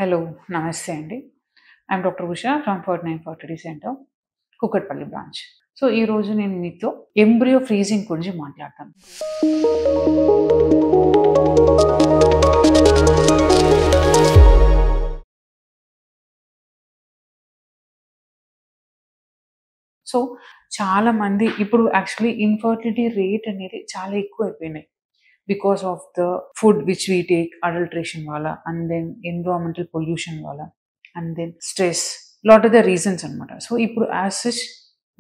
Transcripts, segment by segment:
Hello నమస్తే అండి. I'm doctor Usha from 49 fertility centre, Kukatpally branch. So ఈరోజు నేను మీతో ఎంబ్రియో ఫ్రీజింగ్ గురించి మాట్లాడతాను. సో చాలామంది ఇప్పుడు యాక్చువల్లీ ఇన్ఫర్టిలిటీ రేట్ అనేది చాలా ఎక్కువ అయిపోయినాయి. Because of the food which we take, adulteration వల్ల, అండ్ దెన్ ఎన్విరాన్మెంటల్ పొల్యూషన్ వల్ల, and then stress, lot of the reasons అనమాట. సో ఇప్పుడు యాజ్ సచ్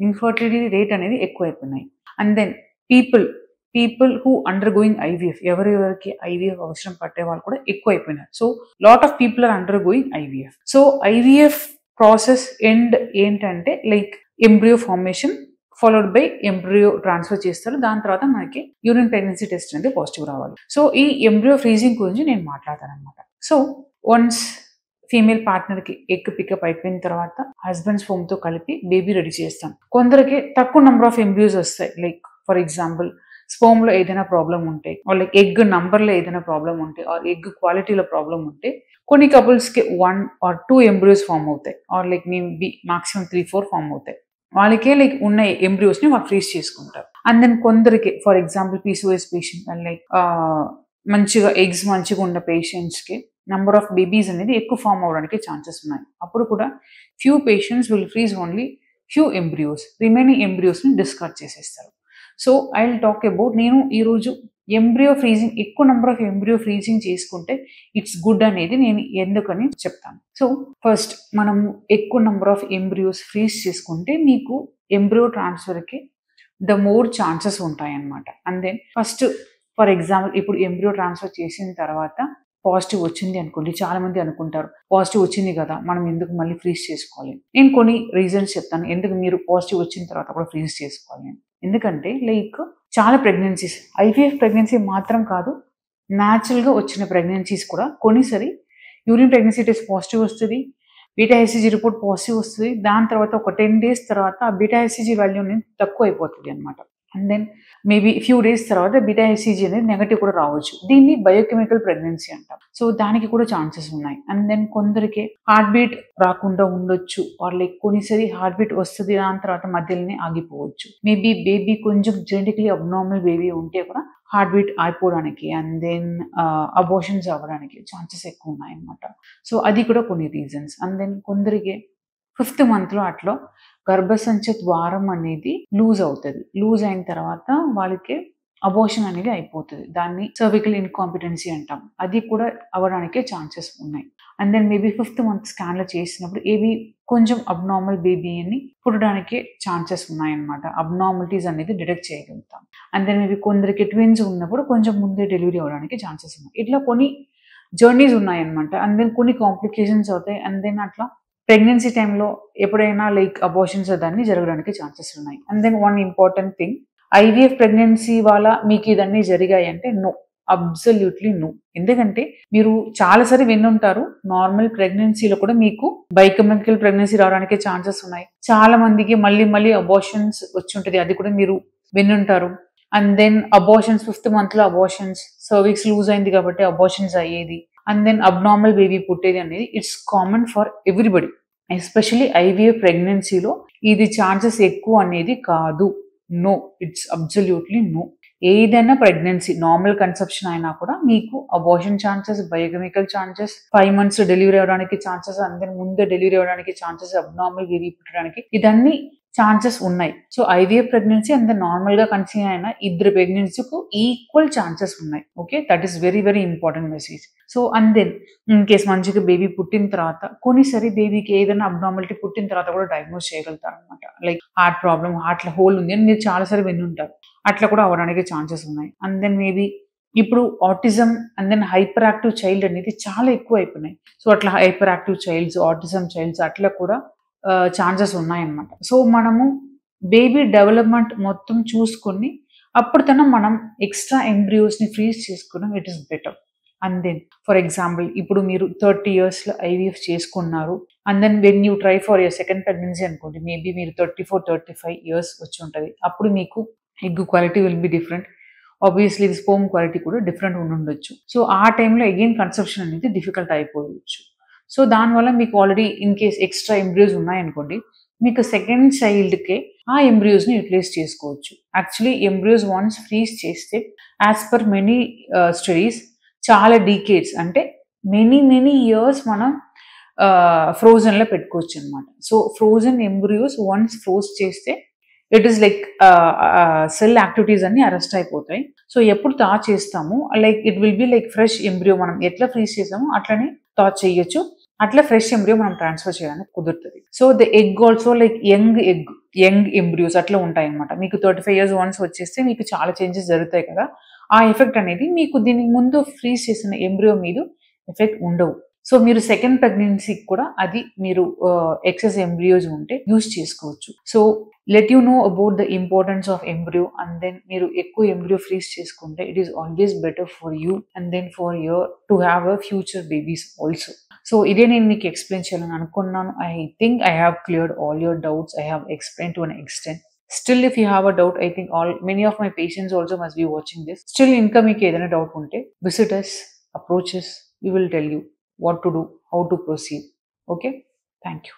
ఇన్ఫర్టిలిటీ రేట్ అనేది ఎక్కువ అయిపోయినాయి. And then people who undergoing IVF, ఎవరెవరికి IVF అవసరం పట్టే వాళ్ళు కూడా ఎక్కువ అయిపోయినారు. So lot of people are undergoing IVF. So IVF process and ఏంటంటే like embryo formation followed by embryo transfer చేస్తారు. దాని తర్వాత మనకి యూరిన్ ప్రెగ్నెన్సీ టెస్ట్ అనేది పాజిటివ్ రావాలి. సో ఈ ఎంబ్రియో ఫ్రీజింగ్ గురించి నేను మాట్లాడతాను అనమాట. సో వన్స్ ఫీమేల్ పార్ట్నర్కి ఎగ్ పికప్ అయిపోయిన తర్వాత హస్బెండ్ స్పోమ్తో కలిపి బేబీ రెడీ చేస్తాం. కొందరికి తక్కువ నెంబర్ ఆఫ్ ఎంబ్రియోస్ వస్తాయి. లైక్ ఫర్ ఎగ్జాంపుల్ స్పోమ్లో ఏదైనా ప్రాబ్లం ఉంటే, లైక్ ఎగ్ నంబర్లో ఏదైనా ప్రాబ్లం ఉంటే, ఆర్ ఎగ్ క్వాలిటీలో ప్రాబ్లం ఉంటే కొన్ని కపుల్స్కి 1 or 2 ఎంబ్రియోస్ ఫామ్ అవుతాయి, or like maybe maximum 3-4 form అవుతాయి. వాళ్ళకే లైక్ ఉన్న ఎంబ్రియోస్ని వాళ్ళు ఫ్రీజ్ చేసుకుంటారు. అండ్ దెన్ కొందరికి for example PCOS patient and like మంచిగా ఎగ్స్ మంచిగా ఉన్న పేషెంట్స్కి నెంబర్ ఆఫ్ బేబీస్ అనేది ఎక్కువ ఫామ్ అవడానికి ఛాన్సెస్ ఉన్నాయి. అప్పుడు కూడా few patients will freeze only few embryos, remaining ఎంబ్రియోస్ని డిస్కార్డ్ చేసేస్తారు. So I will talk about, నేను ఈరోజు ఎంబ్రియో ఫ్రీజింగ్, ఎక్కువ నెంబర్ ఆఫ్ ఎంబ్రియో ఫ్రీజింగ్ చేసుకుంటే ఇట్స్ గుడ్ అనేది నేను ఎందుకని చెప్తాను. సో ఫస్ట్ మనం ఎక్కువ నెంబర్ ఆఫ్ ఎంబ్రియోస్ ఫ్రీజ్ చేసుకుంటే మీకు ఎంబ్రియో ట్రాన్స్ఫర్కి ద మోర్ ఛాన్సెస్ ఉంటాయన్నమాట. And then first for example ఇప్పుడు ఎంబ్రియో ట్రాన్స్ఫర్ చేసిన తర్వాత పాజిటివ్ వచ్చింది అనుకోండి, చాలా మంది అనుకుంటారు పాజిటివ్ వచ్చింది కదా మనం ఎందుకు మళ్ళీ ఫ్రీజ్ చేసుకోవాలి. నేను కొన్ని రీజన్స్ చెప్తాను ఎందుకు మీరు పాజిటివ్ వచ్చిన తర్వాత కూడా ఫ్రీజ్ చేసుకోవాలి. ఎందుకంటే లైక్ చాలా ప్రెగ్నెన్సీస్, ఐవీఎఫ్ ప్రెగ్నెన్సీ మాత్రం కాదు, న్యాచురల్గా వచ్చిన ప్రెగ్నెన్సీస్ కూడా కొన్నిసారి యూరిన్ ప్రెగ్నెన్సీ టెస్ట్ పాజిటివ్ వస్తుంది, బీటా హెచ్సిజీ రిపోర్ట్ పాజిటివ్ వస్తుంది. దాని తర్వాత ఒక 10 days తర్వాత ఆ బీటా హెచ్సిజీ వాల్యూ అనేది తక్కువ అయిపోతుంది అనమాట. And then maybe few days తర్వాత బీటా హెచ్సిజీ అనేది నెగటివ్ కూడా రావచ్చు. దీన్ని బయోకెమికల్ ప్రెగ్నెన్సీ అంటాం. సో దానికి కూడా ఛాన్సెస్ ఉన్నాయి. అండ్ దెన్ కొందరికి హార్ట్ బీట్ రాకుండా ఉండొచ్చు, ఆర్ లైక్ కొన్నిసారి హార్ట్ బీట్ వస్తుంది, దాని తర్వాత మధ్యలోనే ఆగిపోవచ్చు. మేబీ బేబీ కొంచెం జెనెటికలీ అబ్నార్మల్ బేబీ ఉంటే కూడా హార్ట్ బీట్ ఆగిపోవడానికి అండ్ దెన్ అబోషన్స్ అవ్వడానికి ఛాన్సెస్ ఎక్కువ ఉన్నాయన్నమాట. సో అది కూడా కొన్ని రీజన్స్. అండ్ దెన్ కొందరికి 5th month అట్లా గర్భసంచి ద్వారం అనేది లూజ్ అవుతుంది. లూజ్ అయిన తర్వాత వాళ్ళకి అబోషన్ అనేది అయిపోతుంది. దాన్ని సర్వికల్ ఇన్కాంపిటెన్సీ అంటాం. అది కూడా అవ్వడానికే ఛాన్సెస్ ఉన్నాయి. And then maybe 5th month స్కాన్లో చేసినప్పుడు ఏవి కొంచెం అబ్నార్మల్ బేబీ అని పుట్టడానికి ఛాన్సెస్ ఉన్నాయన్నమాట. అబ్నార్మలిటీస్ అనేది డిటెక్ట్ చేయగలుగుతాం. అండ్ దెన్ మేబీ కొందరికి ట్విన్స్ ఉన్నప్పుడు కొంచెం ముందే డెలివరీ అవ్వడానికి ఛాన్సెస్ ఉన్నాయి. ఇట్లా కొన్ని జర్నీస్ ఉన్నాయన్నమాట. అండ్ దెన్ కొన్ని కాంప్లికేషన్స్ అవుతాయి. అండ్ దెన్ అట్లా ప్రెగ్నెన్సీ టైంలో ఎప్పుడైనా లైక్ అబోషన్స్ దాన్ని జరగడానికి ఛాన్సెస్ ఉన్నాయి. And then one important thing, IVF pregnancy వల్ల మీకు ఇదన్నీ జరిగాయి అంటే నో, అబ్సల్యూట్లీ నో. ఎందుకంటే మీరు చాలాసారి వినుంటారు నార్మల్ ప్రెగ్నెన్సీలో కూడా మీకు బయోకెమికల్ ప్రెగ్నెన్సీ రావడానికి ఛాన్సెస్ ఉన్నాయి. చాలా మందికి మళ్ళీ అబోషన్స్ వచ్చి ఉంటుంది, అది కూడా మీరు వినుంటారు. And then abortions 5th month abortions, cervix loose అయింది కాబట్టి అబోషన్స్ అయ్యేది, అండ్ దెన్ అబ్నార్మల్ బేబీ పుట్టేది అనేది it's common for everybody. Especially IVF ప్రెగ్నెన్సీలో ఇది ఛాన్సెస్ ఎక్కువ అనేది కాదు. No, it's absolutely no. ఏదైనా ప్రెగ్నెన్సీ నార్మల్ కన్సెప్షన్ అయినా కూడా మీకు abortion chances, biochemical chances, 5 months delivery అవ్వడానికి ఛాన్సెస్, అండ్ దెన్ ముందే డెలివరీ అవ్వడానికి ఛాన్సెస్, అబ్నార్మల్ బేబీ పుట్టడానికి ఇదన్నీ ఛాన్సెస్ ఉన్నాయి. సో ఐవీఎఫ్ ప్రెగ్నెన్సీ అండ్ నార్మల్గా కన్సీవ్ అయిన ఇద్దరు ప్రెగ్నెన్సీకు ఈక్వల్ ఛాన్సెస్ ఉన్నాయి. Okay, that is very very important message. So and then in case మంచిగా బేబీ పుట్టిన తర్వాత కొన్నిసారి బేబీకి ఏదైనా అబ్నార్మాలిటీ పుట్టిన తర్వాత కూడా డయాగ్నోస్ చేయగలుగుతారు అనమాట. లైక్ హార్ట్ ప్రాబ్లం, హార్ట్లో హోల్ ఉంది అని మీరు చాలాసారి వినుంటారు, అట్లా కూడా అవ్వడానికి ఛాన్సెస్ ఉన్నాయి. అండ్ దెన్ మేబీ ఇప్పుడు autism and then hyper active child అనేది చాలా ఎక్కువ అయిపోయినాయి. సో అట్లా hyper active childs, autism childs అట్లా కూడా ఛాన్సెస్ ఉన్నాయన్నమాట. సో మనము బేబీ డెవలప్మెంట్ మొత్తం చూసుకొని అప్పుడు మనం ఎక్స్ట్రా ఎంబ్రియోస్ని ఫ్రీజ్ చేసుకున్నాం, it is better. And then for example ఇప్పుడు మీరు 30 yearsలో ఐవీఎఫ్ చేసుకున్నారు, and then when you try for your second pregnancy అనుకోండి, మేబీ మీరు 34-35 years వచ్చి ఉంటుంది. అప్పుడు మీకు egg quality will be different, obviously sperm quality కూడా డిఫరెంట్ ఉండొచ్చు. సో ఆ టైంలో అగైన్ కన్సెప్షన్ అనేది డిఫికల్ట్ అయిపోవచ్చు. సో దానివల్ల మీకు already in case extra embryos ఉన్నాయనుకోండి, మీకు సెకండ్ చైల్డ్‌కే ఆ ఎంబ్రియోస్‌ని యుటిలైజ్ చేసుకోవచ్చు. యాక్చువల్లీ ఎంబ్రియోస్ వన్స్ ఫ్రీజ్ చేస్తే యాస్ పర్ మెనీ స్టడీస్ చాలా డీకేడ్స్ అంటే మెనీ ఇయర్స్ మనం ఫ్రోజన్‌లో పెట్టుకోవచ్చనమాట. సో ఫ్రోజన్ ఎంబ్రియోస్ వన్స్ ఫ్రోజ్ చేస్తే it is like cell activities అన్నీ అరెస్ట్ అయిపోతాయి. సో ఎప్పుడు థా చేస్తామో like it will be like fresh embryo మనం ఎట్లా ఫ్రీజ్ చేసామో అట్లనే థా చేయొచ్చు. అట్లా ఫ్రెష్ ఎంబ్రియో మనం ట్రాన్స్ఫర్ చేయడానికి కుదురుతుంది. So the egg also like young embryos అట్లా ఉంటాయి అనమాట. మీకు 35 years వన్స్ వచ్చేస్తే మీకు చాలా చేంజెస్ జరుగుతాయి కదా, ఆ ఎఫెక్ట్ అనేది మీకు దీనికి ముందు ఫ్రీజ్ చేసిన ఎంబ్రియో మీద ఎఫెక్ట్ ఉండవు. సో మీరు సెకండ్ ప్రెగ్నెన్సీకి కూడా అది మీరు ఎక్సెస్ ఎంబ్రియోస్ ఉంటే యూజ్ చేసుకోవచ్చు. So let you know about the importance of embryo, and then మీరు ఎక్కువ ఎంబ్రియో ఫ్రీజ్ చేసుకుంటే it is always better for you and then for your to have a future babies also. So ఇదే నేను మీకు explain చేయాలని అనుకున్నాను. I think I have cleared all your doubts. I have explained to an extent. Still if you have a doubt, I think many of my patients also must be watching this. Still ఇంకా మీకు ఏదైనా doubt ఉంటే visit us, approach us. We will tell you what to do, how to proceed. Okay? Thank you.